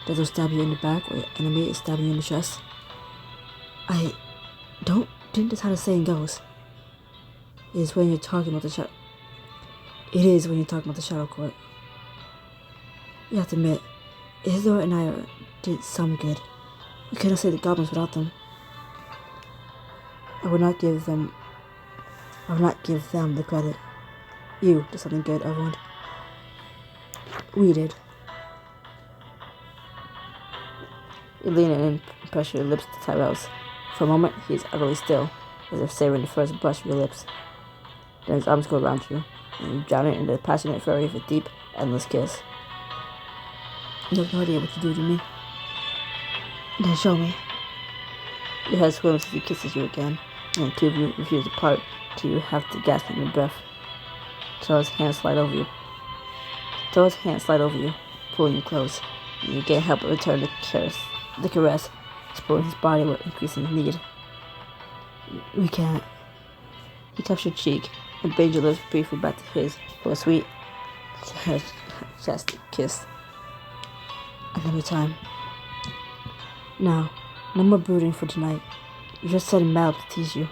That they'll stab you in the back or your enemy is stabbing you in the chest. I don't think that's how the saying goes. It is when you're talking about the Shadow Court. You have to admit, Isidore and I did some good. We couldn't save the goblins without them. I would not give them the credit. You did something good, everyone. We did. You lean in and pressure your lips to Tyrell's. For a moment, he is utterly still, as if savoring the first brush of your lips. Then his arms go around you, and you drown it in the passionate fury of a deep, endless kiss. You have no idea what to do to me. Then show me. Your head swims as he kisses you again, and the two of you refuse to part till you have to gasp in your breath. Tyrell's hands slide over you, pulling you close, and you can't help but return the caress, supporting his body with increasing need. We can't. He cups your cheek and bends your lips briefly back to his for a sweet, chesty kiss. Another time. Now, no more brooding for tonight. You're just setting Mal to tease you.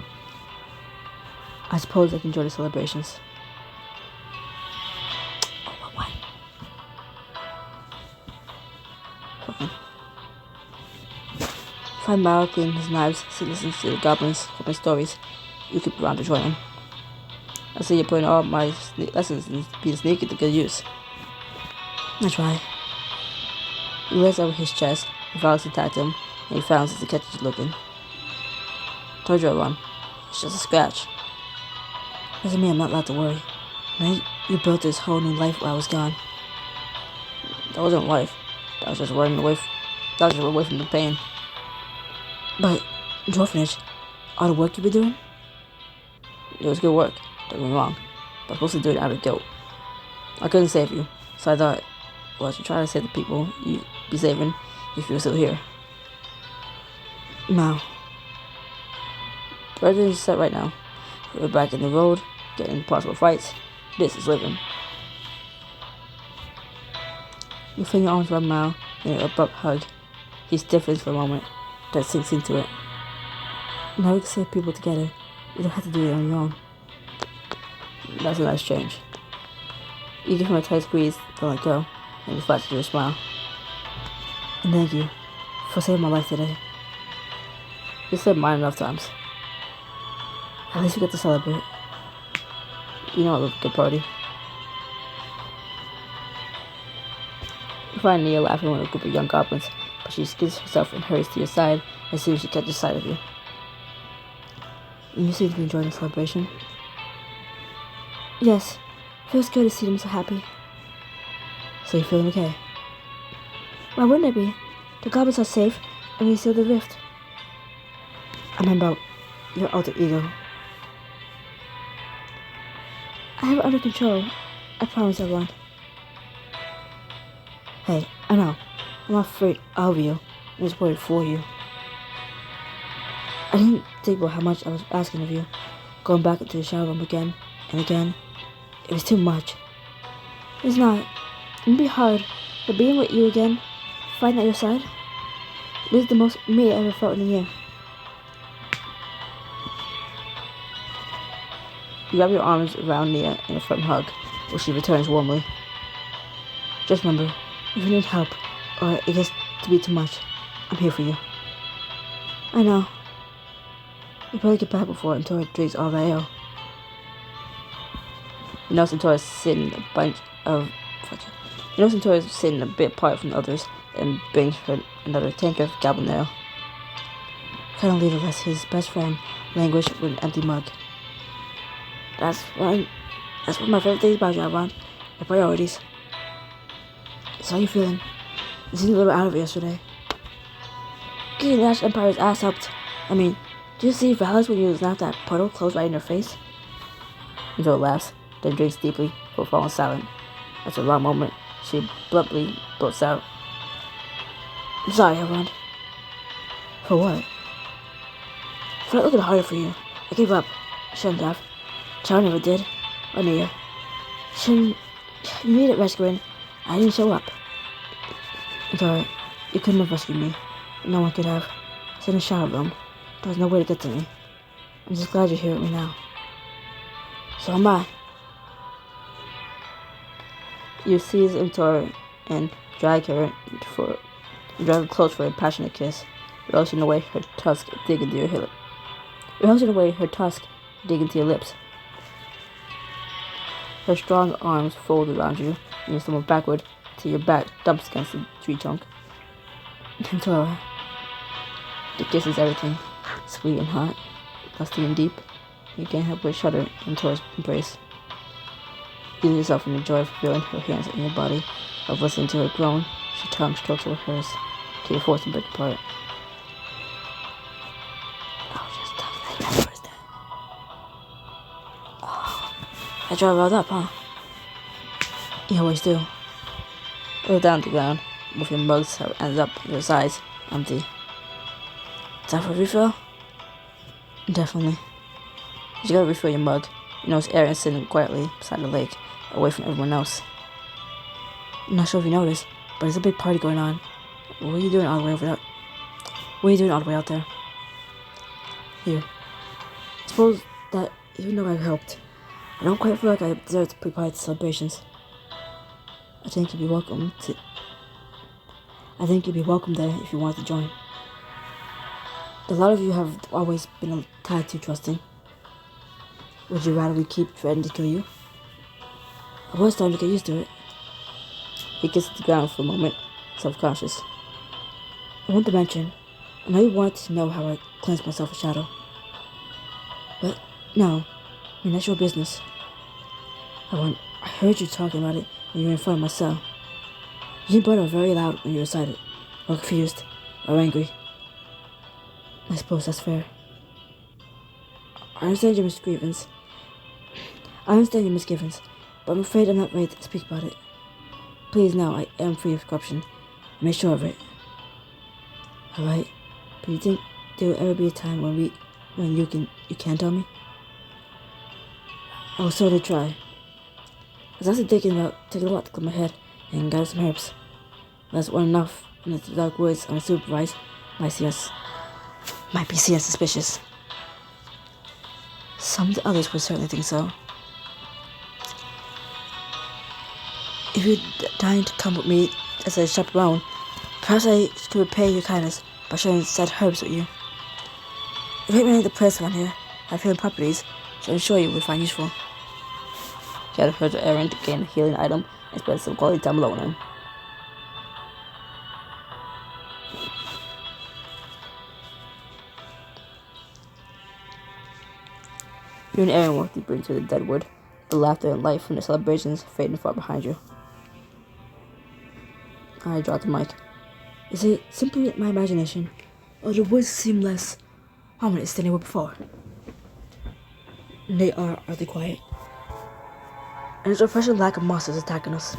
I suppose I can enjoy the celebrations. Oh, what? Fine. Find Mal cleaning his knives as he listens to the goblins' stories. You keep around to join him. I see you're putting all my lessons in being sneaky to good use. I try. He lays over his chest, and Alex attacked him, and he frowns as he catches you looking. Told you everyone, it's just a scratch. Doesn't mean I'm not allowed to worry. Now you built this whole new life while I was gone. That wasn't life. That was just running away. That was just away from the pain. But the orphanage, all the work you've been doing, it was good work. Don't get me wrong, but I'm supposed to do it out of guilt. I couldn't save you, so I thought, well, I should try to save the people you'd be saving if you were still here. Now, President is set right now. We're back in the road, getting possible fights. This is living. You fling your arms around Mal in an abrupt hug. He stiffens for a moment, then sinks into it. Now we can save people together. You don't have to do it on your own. That's a nice change. You give him a tight squeeze, then let go, and he flashes you a smile. And thank you for saving my life today. You saved mine enough times. At least we get to celebrate. You know I love a good party. You find Nia laughing with a group of young goblins, but she skids herself and hurries to your side as soon as she catches sight of you. You seem to be enjoying the celebration. Yes, feels good to see them so happy. So you're feeling okay? Why wouldn't I be? The goblins are safe, and we seal the rift. I meant about your alter ego. I have it under control. I promise everyone. Hey, I know. I'm not afraid of you. I'm just worried for you. I didn't think about how much I was asking of you. Going back into the shower room again and again. It was too much. It's not. It'd be hard, but being with you again, fighting at your side, this is the most me I ever felt in a year. You wrap your arms around Nia in a firm hug, which she returns warmly. Just remember, if you need help, or it gets to be too much, I'm here for you. I know. We'll probably get back before Antora drinks all that ale. You notice Antora's sitting a bit apart from the others and brings her another tankard of goblin ale. Kind of leave as his best friend languished with an empty mug. That's one of my favorite things about you, Ron. Your priorities. So how you feeling? You seemed a little out of it yesterday. Getting Nash Empire's ass helped. I mean, did you see Valis when you snapped that puddle closed right in her face? Joe laughs, then drinks deeply before falling silent. After a long moment, she bluntly bursts out. I'm sorry, Ron. For what? For not looking harder for you. I gave up. I shouldn't have. Chow never did. Or Nia. You needed rescuing. I didn't show up. It's alright. You couldn't have rescued me. No one could have. I was in a shower room. There was no way to get to me. I'm just glad you're here with me now. So am I. You seize Antora and drag her close for a passionate kiss, relishing away her tusk dig into your lip. Her strong arms fold around you, and you stumble backward till your back dumps against the tree trunk. Antora. The kiss is everything, sweet and hot, lusty and deep. You can't help but shudder in Antora's embrace. You lose yourself in the joy of feeling her hands in your body, of listening to her groan. She tongue strokes over hers, till you're forced to break apart. I draw rolled up, huh? You always do. Roll down to the ground, with your mugs ended up on your sides, empty. Time for a refill? Definitely. You gotta refill your mug. You notice Aaron sitting quietly beside the lake, away from everyone else. I'm not sure if you noticed, but there's a big party going on. What are you doing all the way out there? Here. Suppose that even though I've helped, I don't quite feel like I deserve to be part of the celebrations. I think you'd be welcome there if you wanted to join. A lot of you have always been a tad too trusting. Would you rather we keep threatening to kill you? I was starting to get used to it. He kisses the ground for a moment, self-conscious. I want to mention, I know you wanted to know how I cleansed myself of shadow. But, no, that's your business. I heard you talking about it when you were in front of my cell. You and Bert are very loud when you're excited, or confused, or angry. I suppose that's fair. I understand your misgivings, but I'm afraid I'm not ready to speak about it. Please know I am free of corruption. I made sure of it. Alright, but you think there will ever be a time when you can tell me? I will certainly try. I was also thinking about taking a walk to clear my head and gather some herbs. That's one enough in the dark woods unsupervised might be seen as suspicious. Some of the others would certainly think so. If you're dying to come with me as a chaperone, perhaps I could repay your kindness by sharing said herbs with you. If you many of the plants around here have healing properties, so I'm sure you would find useful. She had heard Aaron to gain a healing item and spend some quality time alone with him. You and Aaron walk deeper into the deadwood, the laughter and life from the celebrations fading far behind you. I dropped the mic. Is it simply my imagination, or do the woods seem less ominous than they were before? And they are they quiet? And there's a refreshing lack of monsters attacking us.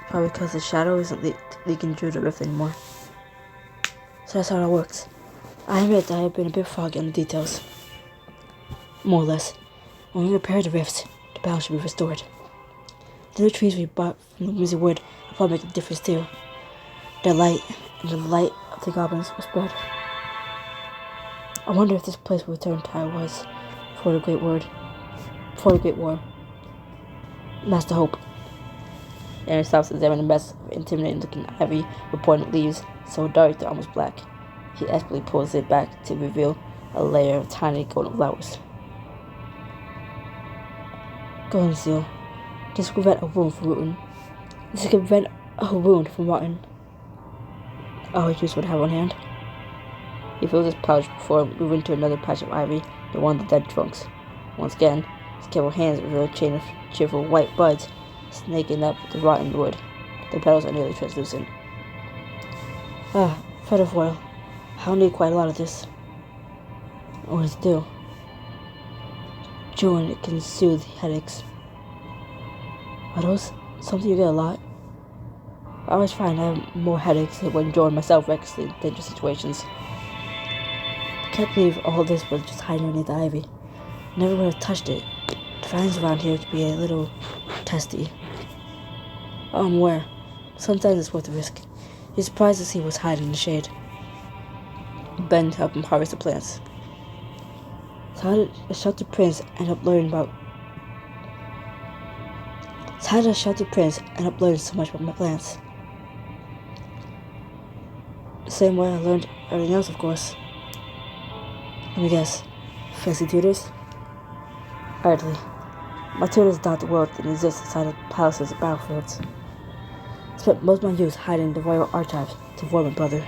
Probably because the shadow isn't leaking through the rift anymore. So that's how that works. I admit that I have been a bit foggy on the details. More or less. When we repair the rift, the balance should be restored. The little trees we bought from the Wizard Wood will probably make a difference too. Their light and the light of the goblins was spread. I wonder if this place will return to how it was before the Great War. Master Hope. Aaron stops to examine the mess of intimidating-looking ivy with pointed leaves, so dark they're almost black. He expertly pulls it back to reveal a layer of tiny golden flowers. Golden seal. This could prevent a wound from rooting. This could prevent a wound from rotting. Oh, he just would have on hand. He fills his pouch before moving to another patch of ivy near one of the dead trunks. Once again, his careful hands reveal a chain of cheerful white buds snaking up the rotten wood. The petals are nearly translucent. Ah, feather foil. I'll need quite a lot of this. What does it do? Chewing it can soothe headaches. Are those something you get a lot? I always find I have more headaches when enjoying myself recklessly in dangerous situations. I can't believe all this was just hiding underneath the ivy. Never would have touched it. The vines around here could be a little testy. I'm aware. Sometimes it's worth the risk. You're surprised to see what's hiding in the shade. Ben helped him harvest the plants. So how did a sheltered prince end up learning so much about my plants? The same way I learned everything else, of course. Let me guess. Fancy tutors? Hardly. My tutors doubt the world that exists inside of palaces and battlefields. I spent most of my youth hiding the royal archives to avoid my brother.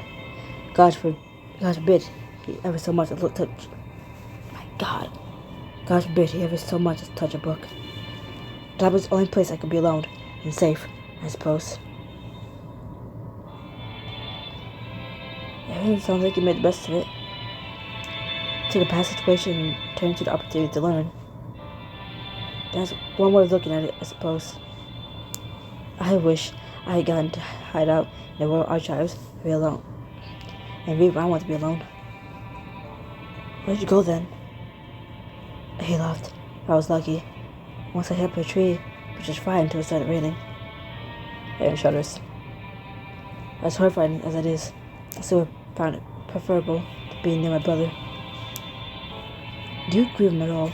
God forbid he ever so much as touch. My God. God forbid he ever so much as touch a book. That was the only place I could be alone and safe, I suppose. It sounds like you made the best of it. Took a past situation and turned into the opportunity to learn. That's one way of looking at it, I suppose. I wish I had gotten to hide out in the royal archives and be alone. And read when I want to be alone. Where'd you go then? He laughed. I was lucky. Once I hit up a tree, which was fine until it started raining. Aaron shudders. As horrifying as it is, I still found it preferable to being near my brother. Do you grieve him at all?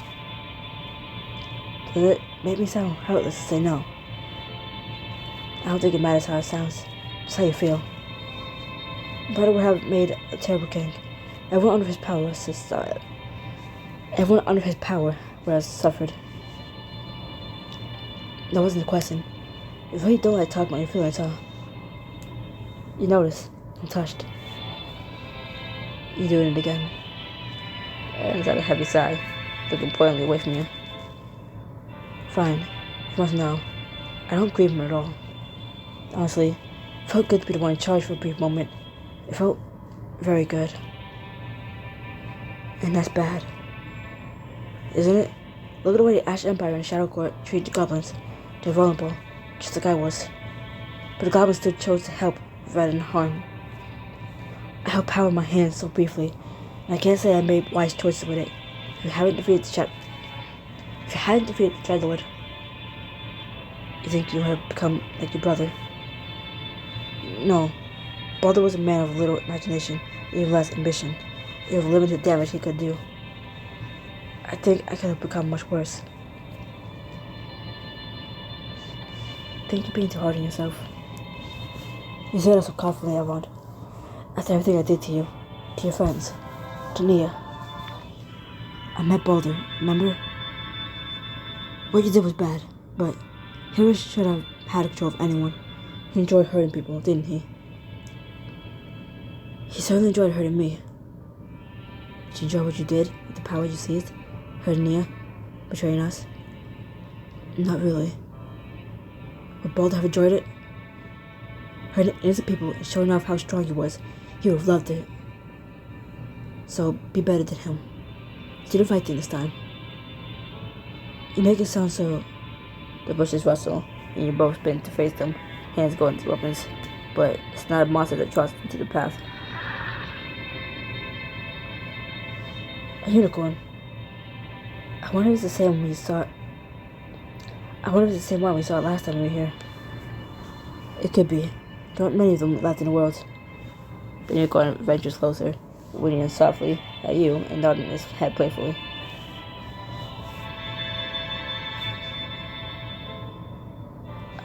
Does it make me sound heartless to say no? I don't think it matters how it sounds, just how you feel. Brother would have made a terrible king. Everyone under his power would have suffered. That wasn't the question. You really don't like talking about your feelings, huh? You notice. I'm touched. You doing it again. Aaron's at a heavy sigh, looking pointedly away from you. Fine. You must know. I don't grieve him at all. Honestly, it felt good to be the one in charge for a brief moment. It felt very good. And that's bad. Isn't it? Look at the way the Ash Empire and Shadow Court treated the goblins. They're vulnerable, just like I was. But the goblins still chose to help rather than harm. I held power in my hands so briefly, and I can't say I made wise choices with it. If you hadn't defeated the Dreadlord, you think you would have become like your brother? No. Baldur was a man of little imagination, even less ambition. He was limited damage he could do. I think I could have become much worse. I think you're being too hard on yourself. You say that so confidently, Avon. After everything I did to you, to your friends, to Nia. I met Baldur, remember? What you did was bad, but he should have had control of anyone. He enjoyed hurting people, didn't he? He certainly enjoyed hurting me. Did you enjoy what you did with the power you seized? Hurting Nia? Betraying us? Not really. Would Baldur have enjoyed it? Hurting innocent people and showing off how strong he was, he would have loved it. So, be better than him. Do the right thing this time. You make it sound so... The bushes rustle, and you both spin to face them, hands going to weapons. But it's not a monster that trots into the path. A unicorn. I wonder if it's the same when we saw it. I wonder if it's the same one we saw it last time we were here. It could be. There aren't many of them left in the world. The unicorn ventures closer, whinnying softly at you and nodding his head playfully.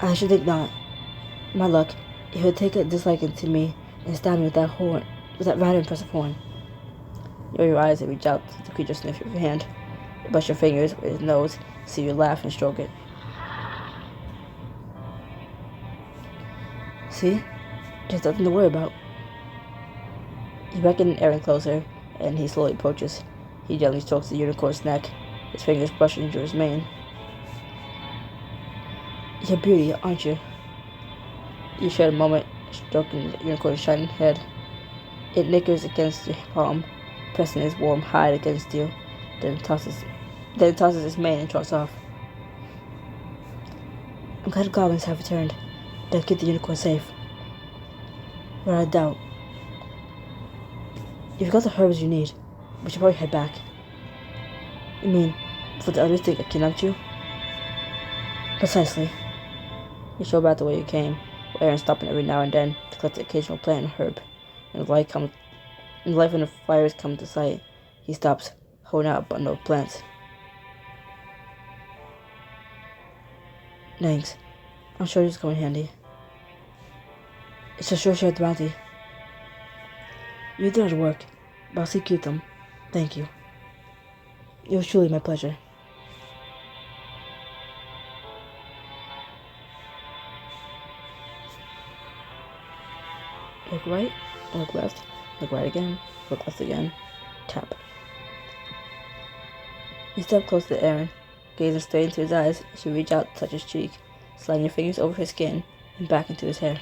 I should think not. My luck, he would take a disliking to me and stab me with that rather impressive horn. You roll your eyes and reach out to the creature sniff your hand. You brush your fingers with his nose, see you laugh and stroke it. See? There's nothing to worry about. You beckon Aaron closer, and he slowly approaches. He gently strokes the unicorn's neck, his fingers brushing through his mane. You're a beauty, aren't you? You share a moment, stroking the unicorn's shining head. It nickers against your palm, pressing its warm hide against you, then tosses its mane and trots off. I'm glad the goblins have returned. They'll keep the unicorn safe. Without a doubt. You've got the herbs you need. We should probably head back. You mean, for the others think I kidnapped you? Precisely. You show back the way you came, with Aaron stopping every now and then to collect the occasional plant and herb. And the light and the fires come to sight, he stops, holding out a bundle of plants. Thanks. I'm sure this will come in handy. It's a sure share of the bounty. You did hard work, but I'll still keep them. Thank you. It was truly my pleasure. Look right, look left, look right again, look left again, tap. You step close to Aaron, gazing straight into his eyes as you reach out to touch his cheek, sliding your fingers over his skin and back into his hair.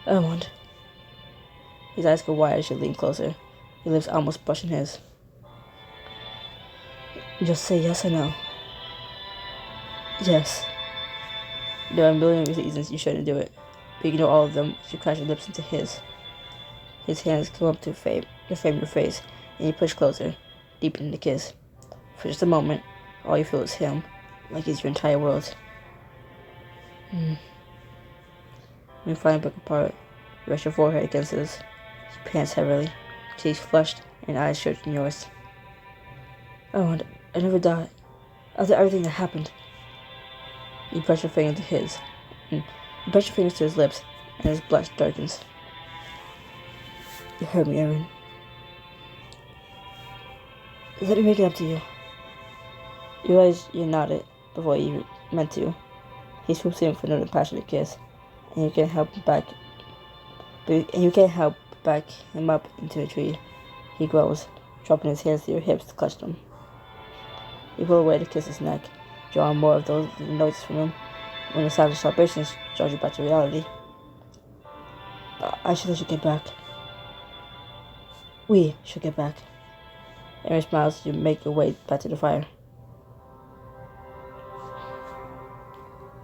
Elmond. His eyes go wide as you lean closer, your lips almost brushing his. Just say yes or no. Yes. There are a million reasons you shouldn't do it, but you know all of them as you crash your lips into his. His hands come up to frame your face, and you push closer, deepening the kiss. For just a moment, all you feel is him, like he's your entire world. When you finally break apart, you rest your forehead against his. He pants heavily, cheeks flushed, and eyes searching yours. Oh, I never died. After everything that happened. You press your finger to his. You press your fingers to his lips, and his blush darkens. You hurt me, Aaron. Let me make it up to you. You realize you nodded before you meant to. He swoops in for another passionate kiss, and you can't help back him up into a tree. He grows, dropping his hands to your hips to clutch them. You pull away to kiss his neck, drawing more of those notes from him. When the sound of vibrations draws you back to reality. I should let you get back. We should get back. Aaron smiles as you make your way back to the fire.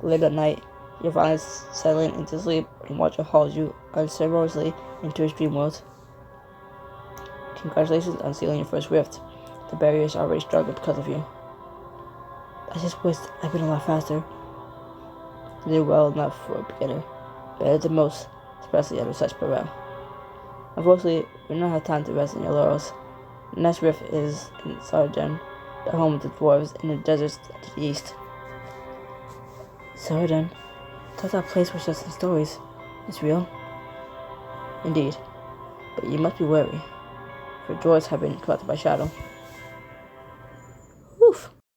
Late at night, you're finally settling into sleep and Watcher hauls you unceremoniously into his dream world. Congratulations on sealing your first rift. The barrier is already stronger because of you. I just wish I'd been a lot faster. You did well enough for a beginner, better than most, especially under such peril. Unfortunately, we don't have time to rest in your laurels. The next rift is in Sarden, the home of the dwarves in the deserts to the east. Sarden? I thought that place was just in stories. It's real? Indeed, but you must be wary, for dwarves have been corrupted by shadow.